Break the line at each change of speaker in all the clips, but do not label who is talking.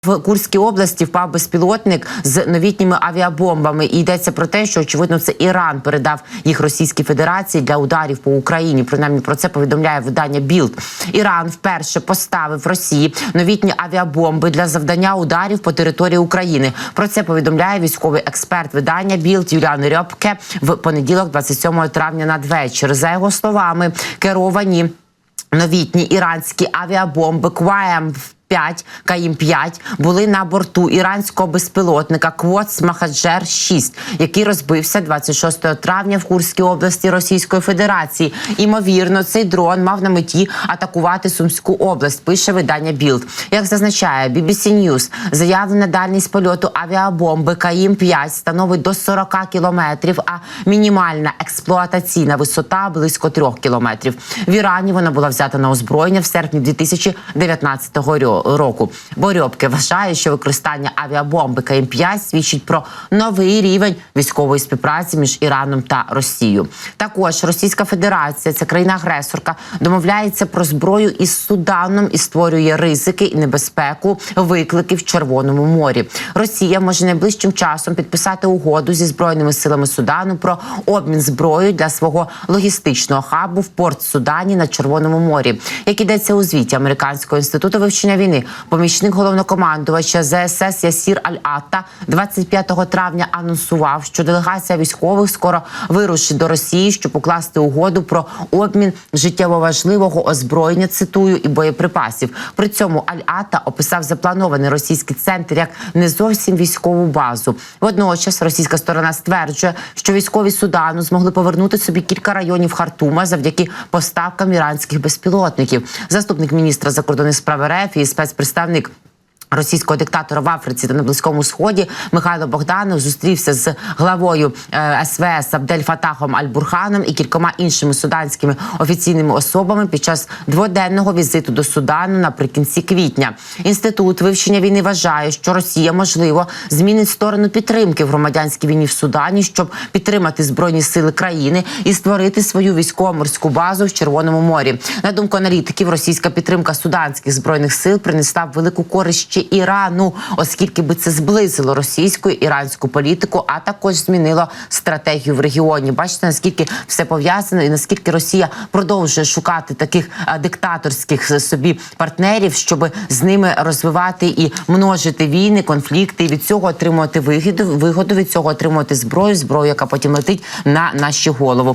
В Курській області впав безпілотник з новітніми авіабомбами. І йдеться про те, що, очевидно, це Іран передав їх Російській Федерації для ударів по Україні. Принаймні, про це повідомляє видання Білд. Іран вперше поставив Росії новітні авіабомби для завдання ударів по території України. Про це повідомляє військовий експерт видання Білд Юліан Рьопке в понеділок, 27 травня надвечір. За його словами, керовані новітні іранські авіабомби Каїм-5 були на борту іранського безпілотника Квотс Махаджер-6, який розбився 26 травня в Курській області Російської Федерації. Імовірно, цей дрон мав на меті атакувати Сумську область, пише видання Білд. Як зазначає BBC News, заявлена дальність польоту авіабомби Каїм-5 становить до 40 кілометрів, а мінімальна експлуатаційна висота – близько 3 кілометрів. В Ірані вона була взята на озброєння в серпні 2019 року. Бо Рьопке вважає, що використання авіабомби Каїм-5 свідчить про новий рівень військової співпраці між Іраном та Росією. Також Російська Федерація, ця країна-агресорка, домовляється про зброю із Суданом і створює ризики і небезпеку викликів в Червоному морі. Росія може найближчим часом підписати угоду зі Збройними силами Судану про обмін зброєю для свого логістичного хабу в порт Судані на Червоному морі. Як йдеться у звіті Американського інституту вивчення війни, помічник головнокомандувача ЗСС Ясір Аль-Атта 25 травня анонсував, що делегація військових скоро вирушить до Росії, щоб укласти угоду про обмін життєво важливого озброєння, цитую, і боєприпасів. При цьому Аль-Атта описав запланований російський центр як не зовсім військову базу. Водночас російська сторона стверджує, що військові Судану змогли повернути собі кілька районів Хартума завдяки поставкам іранських безпілотників. Заступник міністра закордонних справ РФ і спецпредставник російського диктатора в Африці та на Близькому Сході Михайло Богданов зустрівся з главою СВС Абдель Фатахом Аль-Бурханом і кількома іншими суданськими офіційними особами під час дводенного візиту до Судану наприкінці квітня. Інститут вивчення війни вважає, що Росія, можливо, змінить сторону підтримки в громадянській війні в Судані, щоб підтримати збройні сили країни і створити свою військово-морську базу в Червоному морі. На думку аналітиків, російська підтримка суданських збройних сил принесла велику користь Ірану, оскільки би це зблизило російську і іранську політику, а також змінило стратегію в регіоні. Бачите, наскільки все пов'язано і наскільки Росія продовжує шукати таких диктаторських собі партнерів, щоб з ними розвивати і множити війни, конфлікти, і від цього отримувати вигоду, від цього отримувати зброю, яка потім летить на наші голови.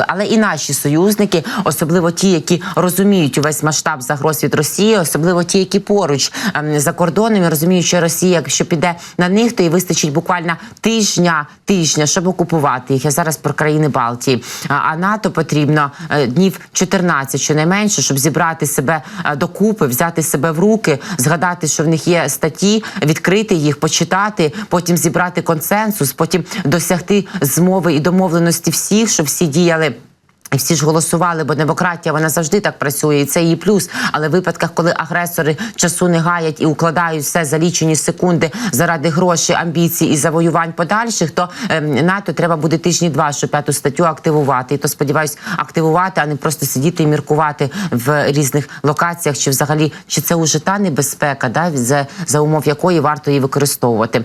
Але і наші союзники, особливо ті, які розуміють увесь масштаб загроз від Росії, особливо ті, які поруч за кордоном, і розуміють, що Росія, якщо піде на них, то їй вистачить буквально тижня, щоб окупувати їх. Я зараз про країни Балтії. А НАТО потрібно днів 14, щонайменше, щоб зібрати себе докупи, взяти себе в руки, згадати, що в них є статті, відкрити їх, почитати, потім зібрати консенсус, потім досягти змови і домовленості всіх, щоб всі діяли. І всі ж голосували, бо демократія, вона завжди так працює, і це її плюс. Але в випадках, коли агресори часу не гаять і укладають все за лічені секунди заради грошей, амбіцій і завоювань подальших, то НАТО треба буде тижні 2, щоб 5-ту статтю активувати. І то, сподіваюсь, активувати, а не просто сидіти і міркувати в різних локаціях, чи взагалі, чи це уже та небезпека, за умов якої варто її використовувати.